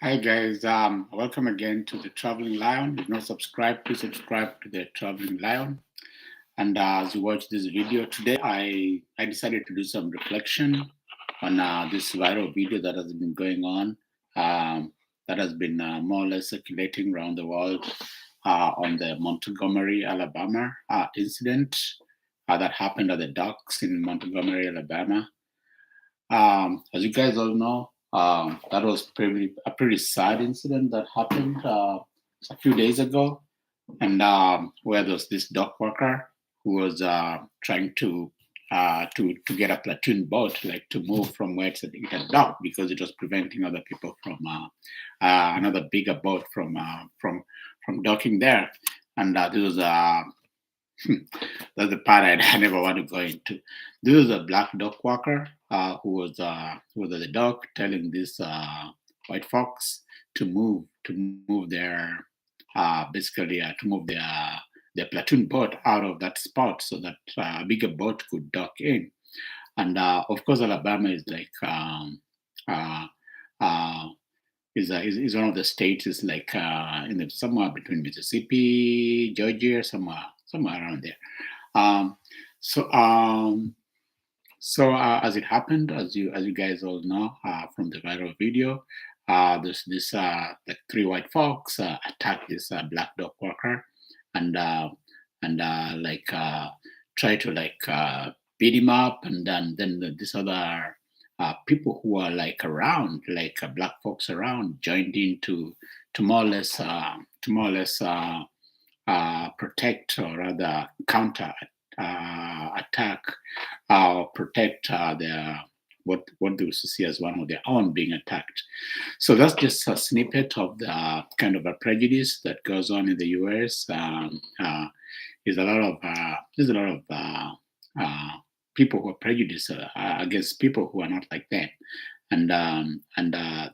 Hi guys, welcome again to the Traveling Lion. If not subscribed, please subscribe to the Traveling Lion. And as you watch this video today, I decided to do some reflection on this viral video that has been going um, that has been more or less circulating around the world on the Montgomery, Alabama incident that happened at the docks in Montgomery, Alabama. As you guys all know, that was a pretty sad incident that happened a few days ago, and where there was this dock worker who was trying to get a platoon boat, like to move from where it had docked because it was preventing other people from another bigger boat from docking there, and this was that's the part I never want to go into. This was a black dog walker who was at the dock telling this white fox to move to move their platoon boat out of that spot so that a bigger boat could dock in. And of course, Alabama is like uh, uh, is one of the states is like somewhere between Mississippi, Georgia, somewhere around there. Um, so um, as it happened, as you guys all know from the viral video, there's this like three white folks attacked this black dog worker, and like try to like beat him up, and then this other people who are like around, like black folks around, joined in to more or less protect or rather counter attack or protect their what they used to see as one of their own being attacked. So that's just a snippet of the kind of a prejudice that goes on in the U.S. There's a lot of people who are prejudiced against people who are not like them. And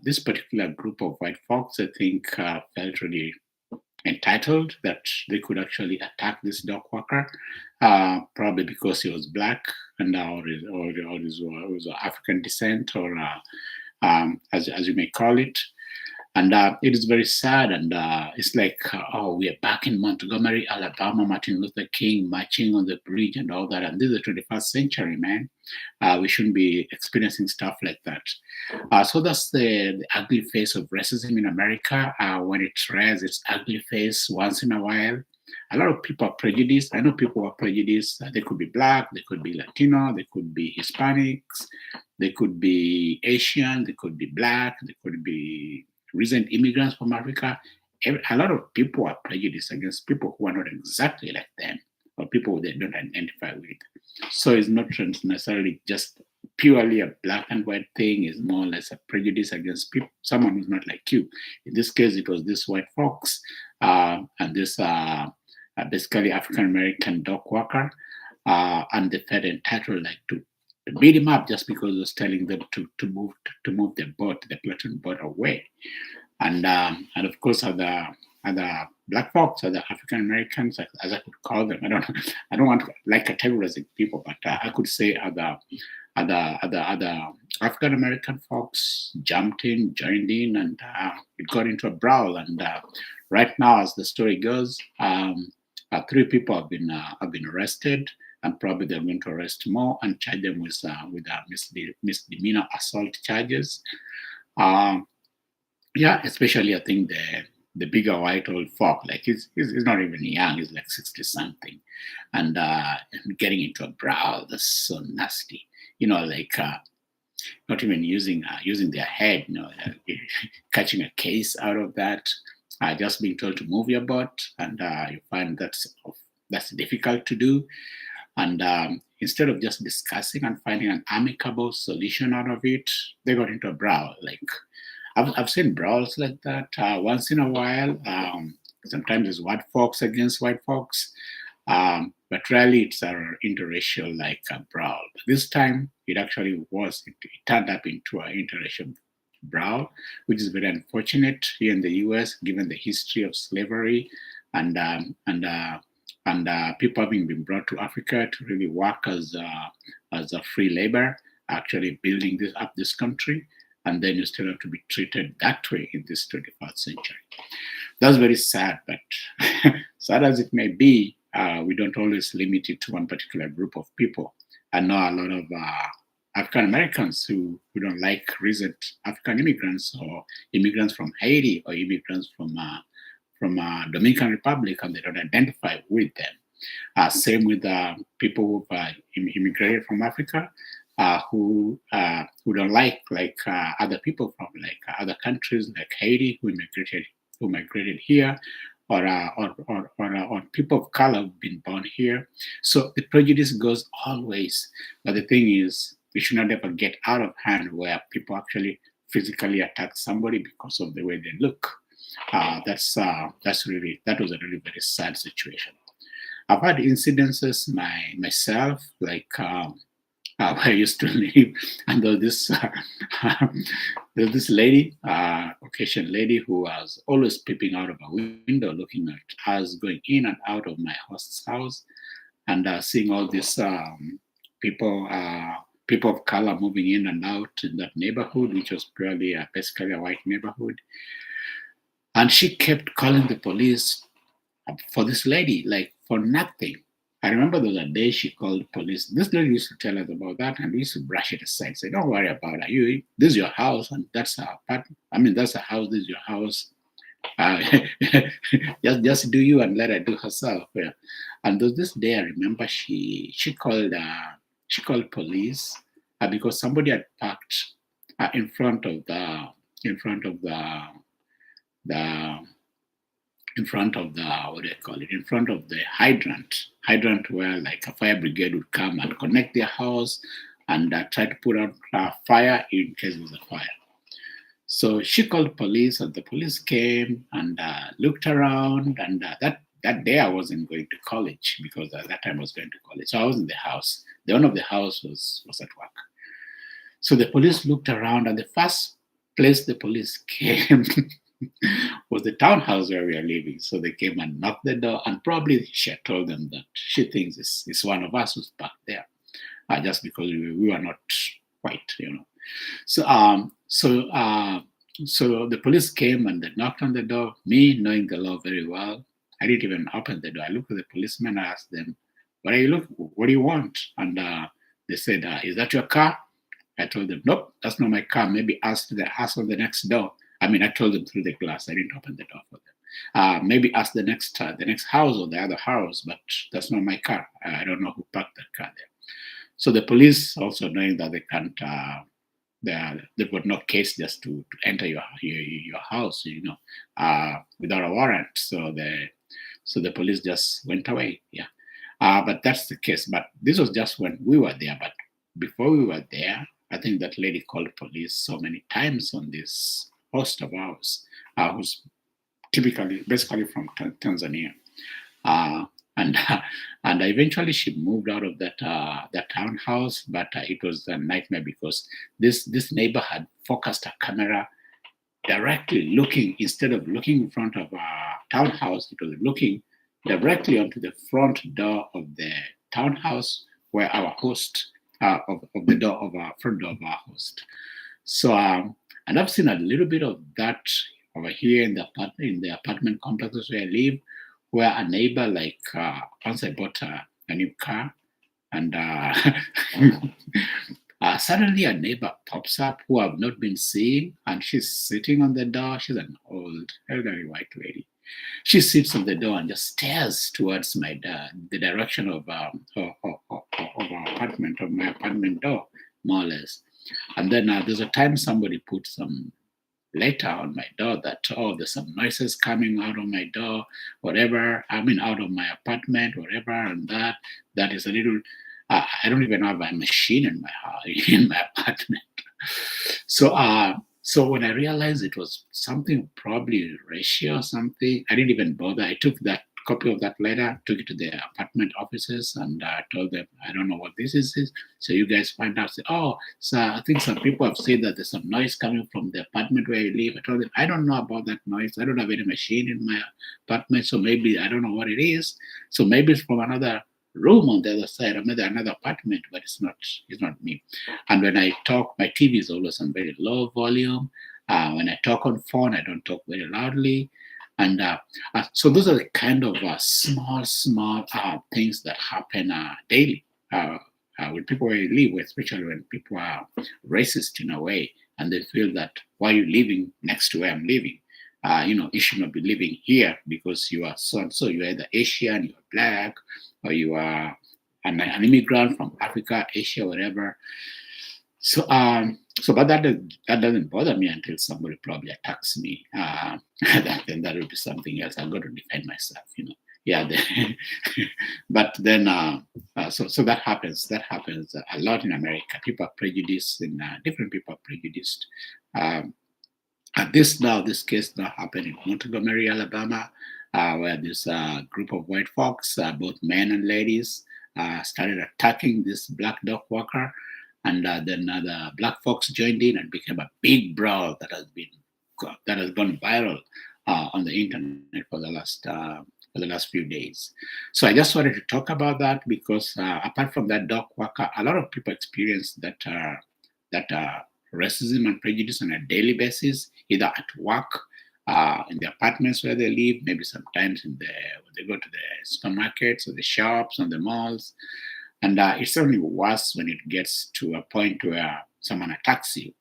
this particular group of white folks, I think, felt really entitled that they could actually attack this dog walker, probably because he was black and or was African descent, or as you may call it. And it is very sad. And it's like, oh, we are back in Montgomery, Alabama, Martin Luther King marching on the bridge and all that. And this is the 21st century, man. We shouldn't be experiencing stuff like that. So that's the ugly face of racism in America. When it rears its ugly face once in a while, a lot of people are prejudiced. I know people are prejudiced. They could be black, they could be Latino, they could be Hispanics, they could be Asian, they could be black, they could be recent immigrants from Africa. A lot of people are prejudiced against people who are not exactly like them or people they don't identify with. So it's not necessarily just purely a black and white thing. It's more or less a prejudice against people, someone who's not like you. In this case, it was this white fox and this basically African American dog worker, and they felt entitled like to beat him up just because he was telling them to move the platoon boat away. And of course other black folks, other African Americans, as I could call them. I don't want to like categorizing people, but I could say other African American folks jumped in, joined in, and it got into a brawl. And right now, as the story goes, three people have been arrested, and probably they're going to arrest more and charge them with misdemeanor assault charges. Um, yeah, especially I think the bigger white old folk, like he's not even young, he's like 60 something, and getting into a brawl that's so nasty. Like not even using their head, catching a case out of that, just being told to move your butt, and you find that's difficult to do. And instead of just discussing and finding an amicable solution out of it, they got into a brawl. Like I've seen brawls like that once in a while. Sometimes it's white folks against white folks, but rarely it's an interracial like a brawl. But this time it actually was. It turned up into an interracial brawl, which is very unfortunate here in the U.S. given the history of slavery and people having been brought to Africa to really work as a free labor, actually building this country. and then you still have to be treated that way in this 21st century. That's very sad, but sad as it may be, we don't always limit it to one particular group of people. I know a lot of African Americans who don't like recent African immigrants or immigrants from Haiti or immigrants from Dominican Republic, and they don't identify with them. Same with people who've immigrated from Africa, who don't like other people from other countries like Haiti who migrated here, or people of color who've been born here. So the prejudice goes always. But the thing is, we should not ever get out of hand where people actually physically attack somebody because of the way they look. That was a really very sad situation. I've had incidences myself, like where I used to live, and there's this lady, Caucasian lady, who was always peeping out of a window, looking at us going in and out of my host's house, and seeing all these people of color moving in and out in that neighborhood, which was purely basically a white neighborhood. And she kept calling the police for this lady, like for nothing. I remember there was a day she called police. This lady used to tell us about that, and we used to brush it aside. Say, "Don't worry about it. This is your house, and that's our apartment. I mean, that's a house. This is your house. Just do you and let her do herself." Yeah. And there was this day I remember she called police because somebody had parked in front of the what do you call it? In front of the hydrant where like a fire brigade would come and connect their house and try to put out fire in case there's a fire. So she called police, and the police came and looked around. And that day I wasn't going to college because at that time I was going to college, so I was in the house. The owner of the house was at work. So the police looked around, and the first place the police came was the townhouse where we are living. So they came and knocked the door, and probably she had told them that she thinks it's one of us who's parked there, just because we were not white, So the police came and they knocked on the door. Me, knowing the law very well, I didn't even open the door. I looked at the policeman and asked them, "What do you want?" And they said, "Is that your car?" I told them, "Nope, that's not my car. Maybe ask the house on the next door." I mean, I told them through the glass. I didn't open the door for them. Maybe ask the next house or the other house, but that's not my car. I don't know who parked that car there. So the police, also knowing that they can't, they've got no case just to enter your house, without a warrant. So the police just went away. Yeah, but that's the case. But this was just when we were there. But before we were there, I think that lady called police so many times on this host of ours, who's basically from Tanzania, and eventually she moved out of that townhouse. But it was a nightmare because this neighbor had focused a camera directly looking, instead of looking in front of our townhouse, it was looking directly onto the front door of the townhouse where our host of the door of our front door of our host. So and I've seen a little bit of that over here in the apartment complexes where I live, where a neighbor, like once I bought a new car, and suddenly a neighbor pops up who I've not been seeing, and she's sitting on the door. She's an old, elderly white lady. She sits on the door and just stares towards my the direction of our apartment, of my apartment door, more or less. And then there's a time somebody put some letter on my door that, there's some noises coming out of my door, whatever. I mean, out of my apartment, whatever, and that is a little. I don't even have a machine in my house, in my apartment. So when I realized it was something probably racial or something, I didn't even bother. I took that copy of that letter, took it to the apartment offices, and told them, I don't know what this is. So you guys find out. Say, so I think some people have said that there's some noise coming from the apartment where you live. I told them, I don't know about that noise. I don't have any machine in my apartment, so maybe I don't know what it is. So maybe it's from another room on the other side, another apartment, but it's not me. And when I talk, my TV is always on very low volume. When I talk on phone, I don't talk very loudly. And so those are the kind of small things that happen daily with people where you live, especially when people are racist in a way, and they feel that why are you living next to where I'm living? You should not be living here because you are so and so. You're either Asian, you're black, or you are an immigrant from Africa, Asia, whatever. But that doesn't bother me until somebody probably attacks me. Then that will be something else. I've got to defend myself, Yeah, but then so that happens. That happens a lot in America. People are prejudiced, and different people are prejudiced. Um, this case now happened in Montgomery, Alabama, where this group of white folks, both men and ladies, started attacking this black dog walker, and then the black folks joined in and became a big brawl that has gone viral on the internet for the last few days. So I just wanted to talk about that because apart from that dog walker, a lot of people experience that racism and prejudice on a daily basis, either at work, in the apartments where they live, maybe sometimes when they go to the supermarkets or the shops and the malls. And it's only worse when it gets to a point where someone attacks you.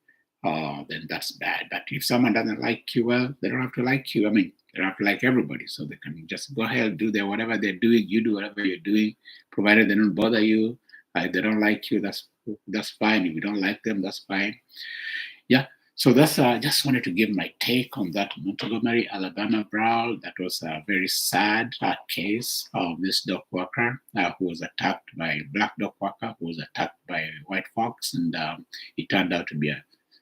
Then that's bad. But if someone doesn't like you, well, they don't have to like you. I mean, they don't have to like everybody. So they can just go ahead, do whatever they're doing. You do whatever you're doing, provided they don't bother you. If they don't like you, that's fine. If you don't like them, that's fine. Yeah. So that's just wanted to give my take on that Montgomery, Alabama brawl. That was a very sad case of this dog walker who was attacked by black dog walker who was attacked by white fox, and it turned out to be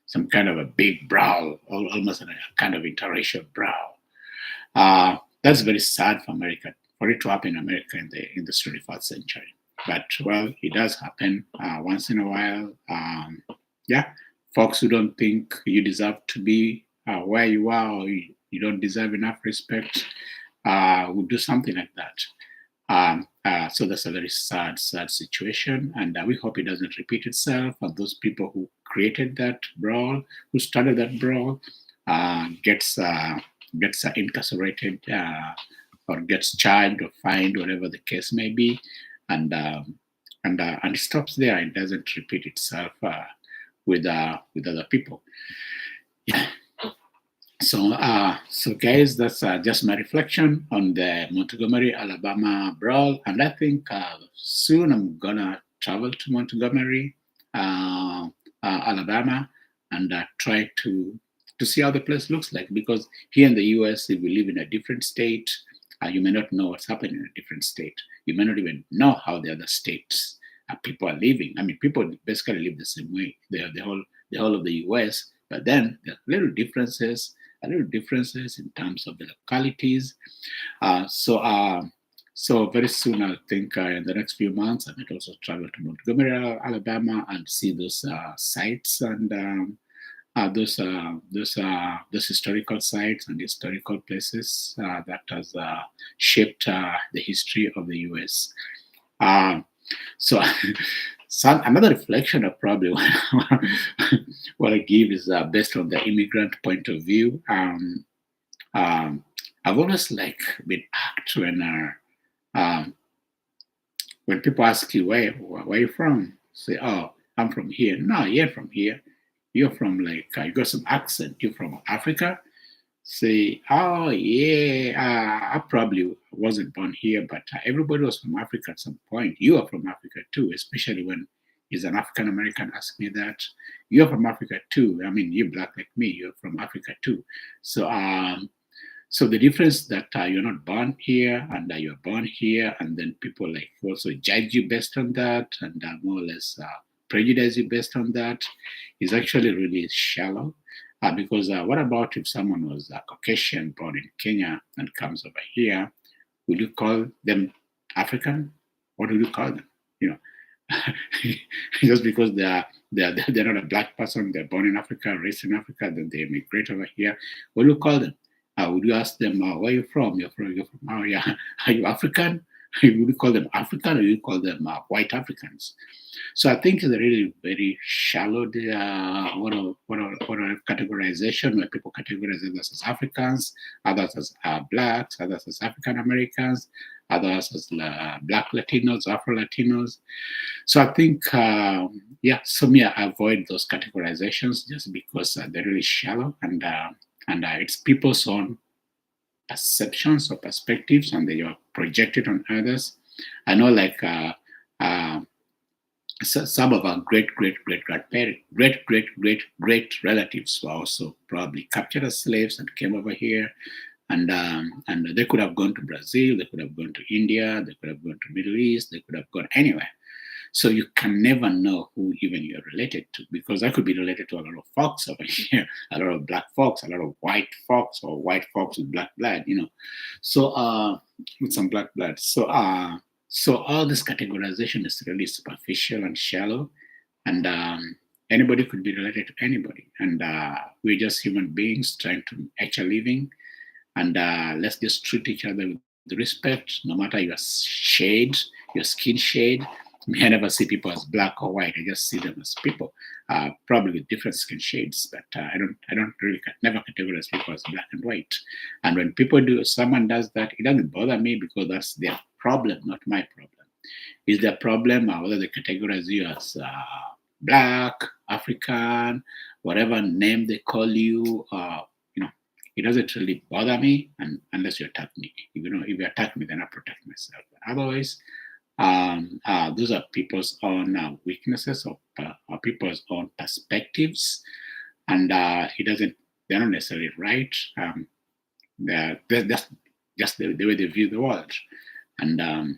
some kind of a big brawl, almost a kind of interracial brawl. That's very sad for America, for it to happen in America in the 21st century. But well, it does happen once in a while. Yeah. Folks who don't think you deserve to be where you are, or you don't deserve enough respect, would do something like that. So that's a very sad situation, and we hope it doesn't repeat itself. And those people who created that brawl, who started that brawl, gets incarcerated or gets charged or fined, whatever the case may be, and it stops there. It doesn't repeat itself. With other people. Yeah. So guys, that's just my reflection on the Montgomery, Alabama brawl, and I think soon I'm gonna travel to Montgomery, Alabama, and try to see how the place looks like. Because here in the U.S., if we live in a different state, you may not know what's happening in a different state. You may not even know how the other states people are living. I mean, people basically live the same way. They are the whole of the U.S., but then there are little differences in terms of the localities. So very soon, I think in the next few months, I might also travel to Montgomery, Alabama, and see those sites and those historical sites and historical places that has shaped the history of the U.S. So, another reflection I probably what I give is based on the immigrant point of view. I've always been asked when people ask you where are you from, say, oh, I'm from here. No, you're from here. You're from you got some accent. You're from Africa. Say, oh yeah, I probably wasn't born here, but everybody was from Africa at some point. You are from Africa too, especially when is an African American ask me that. You're from Africa too. I mean, you're black like me. You're from Africa too. So the difference that you're not born here and you're born here, and then people also judge you based on that, and more or less prejudice you based on that, is actually really shallow. Because what about if someone was Caucasian, born in Kenya, and comes over here? Would you call them African? What would you call them? Just because they're not a black person, they're born in Africa, raised in Africa, then they immigrate over here. What do you call them? Would you ask them where are you from? You're from oh yeah, are you African? You would call them African, or you call them white Africans. So I think it's a really very shallow what are categorization where people categorize others as Africans, others as blacks, others as African Americans, others as black Latinos, Afro Latinos. So I think, yeah, so me, I avoid those categorizations just because they're really shallow, and it's people's own perceptions or perspectives, and they are projected on others. I know, like, uh, so some of our great relatives were also probably captured as slaves and came over here, and they could have gone to Brazil, they could have gone to India, they could have gone to Middle East, they could have gone anywhere. So you can never know who even you're related to, because I could be related to a lot of folks over here, a lot of black folks, a lot of white folks, or white folks with black blood. So with some black blood. So all this categorization is really superficial and shallow, and anybody could be related to anybody, and we're just human beings trying to make a living, and let's just treat each other with respect, no matter your shade, your skin shade. I never see people as black or white. I just see them as people, probably with different skin shades. But I don't really never categorize people as black and white. And when someone does that, it doesn't bother me because that's their problem, not my problem. Is their problem whether they categorize you as black, African, whatever name they call you? It doesn't really bother me, and unless you attack me. If you attack me, then I protect myself. But otherwise, those are people's own weaknesses or people's own perspectives, and they're not necessarily right. They're just the way they view the world, and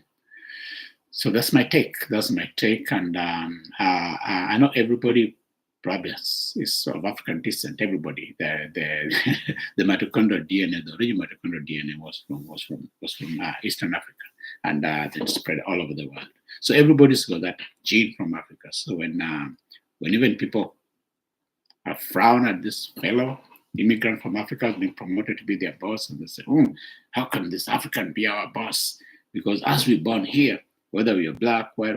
so that's my take. And I know everybody probably is of African descent. Everybody, the mitochondrial DNA, the original mitochondrial DNA was from Eastern Africa, and then spread all over the world. So everybody's got that gene from Africa. So when even people frown at this fellow immigrant from Africa being promoted to be their boss, and they say, how can this African be our boss? Because as we're born here, whether you're black, white,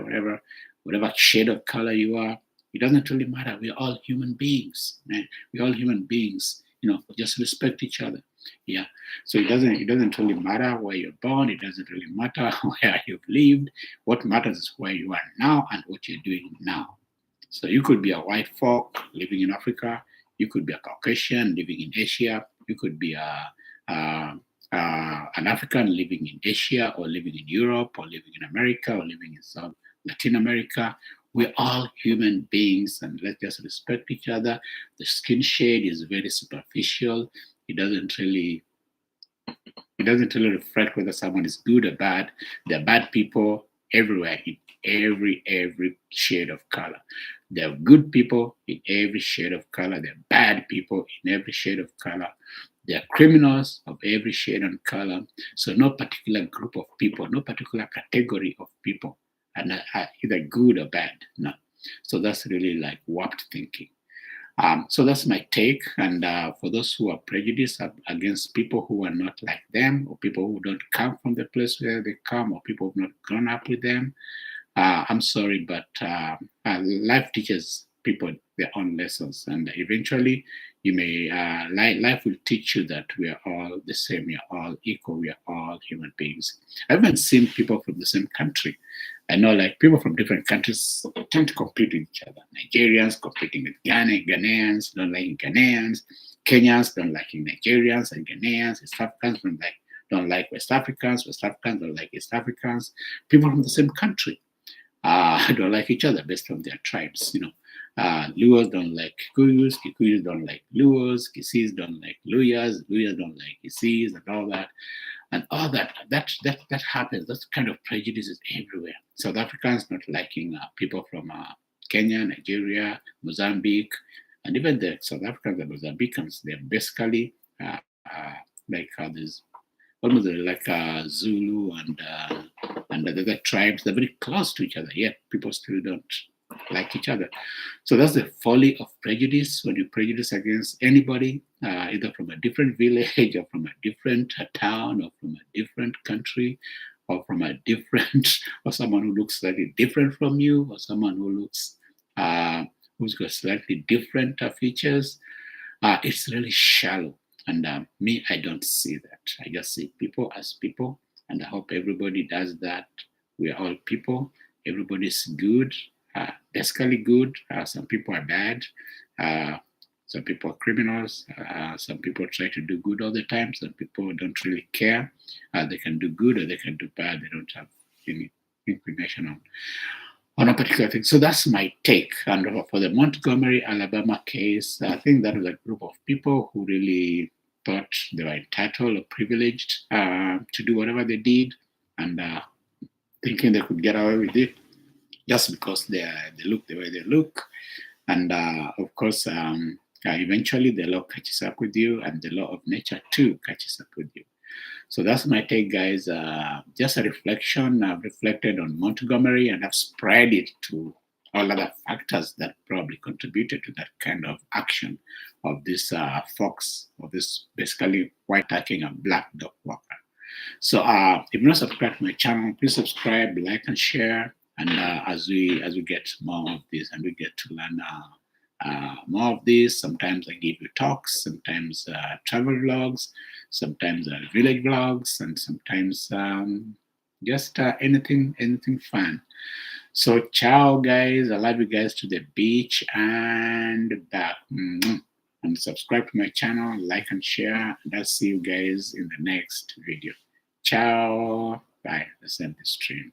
whatever shade of color you are, it doesn't really matter. We're all human beings, man. We're all human beings. Just respect each other. Yeah. So it doesn't really matter where you're born. It doesn't really matter where you've lived. What matters is where you are now and what you're doing now. So you could be a white folk living in Africa. You could be a Caucasian living in Asia. You could be an African living in Asia, or living in Europe, or living in America, or living in South Latin America. We're all human beings, and let's just respect each other. The skin shade is very superficial. It doesn't really reflect whether someone is good or bad. There are bad people everywhere, in every shade of color. There are good people in every shade of color. There are bad people in every shade of color. There are criminals of every shade and color. So no particular group of people, no particular category of people are either good or bad. No. So that's really like warped thinking. So that's my take. And for those who are prejudiced against people who are not like them, or people who don't come from the place where they come, or people who have not grown up with them, I'm sorry, but life teaches people their own lessons, and eventually life will teach you that we are all the same, we are all equal, we are all human beings. I haven't seen people from the same country. I know, like, people from different countries tend to compete with each other. Nigerians competing with Ghanaians, don't like Ghanaians. Kenyans don't like Nigerians and Ghanaians. West Africans don't like West Africans. West Africans don't like East Africans. People from the same country don't like each other based on their tribes. Luos don't like Kikuyus. Kikuyus don't like Luos. Kisis don't like Luyas. Luyas don't like Kisis, and all that. And all that happens. That kind of prejudice is everywhere. South Africans not liking people from Kenya, Nigeria, Mozambique, and even the South Africans and Mozambicans. They're basically like this, almost like Zulu and the other tribes. They're very close to each other, yet people still don't like each other. So that's the folly of prejudice. When you prejudice against anybody, either from a different village or from a different town or from a different country or from a different, or someone who looks slightly different from you, or someone who looks who's got slightly different features. It's really shallow. And me, I don't see that. I just see people as people, and I hope everybody does that. We are all people. Everybody's good, basically good. Some people are bad. Uh, some people are criminals. Some people try to do good all the time. Some people don't really care. They can do good or they can do bad. They don't have any inclination on a particular thing. So that's my take. And for the Montgomery, Alabama case, I think that was a group of people who really thought they were entitled or privileged to do whatever they did, and thinking they could get away with it just because they look the way they look. And of course, eventually the law catches up with you, and the law of nature too catches up with you. So that's my take, guys. Just a reflection. I've reflected on Montgomery, and I've spread it to all other factors that probably contributed to that kind of action of this fox, or this basically white attacking a black dog walker. So if you're not subscribed to my channel, please subscribe, like, and share. And as we get more of this, and we get to learn more of this, sometimes I give you talks, sometimes travel vlogs, sometimes village vlogs, and sometimes just anything fun. So ciao, guys. I love you guys to the beach and back. And subscribe to my channel, like and share, and I'll see you guys in the next video. Ciao. Bye. Let's end the stream.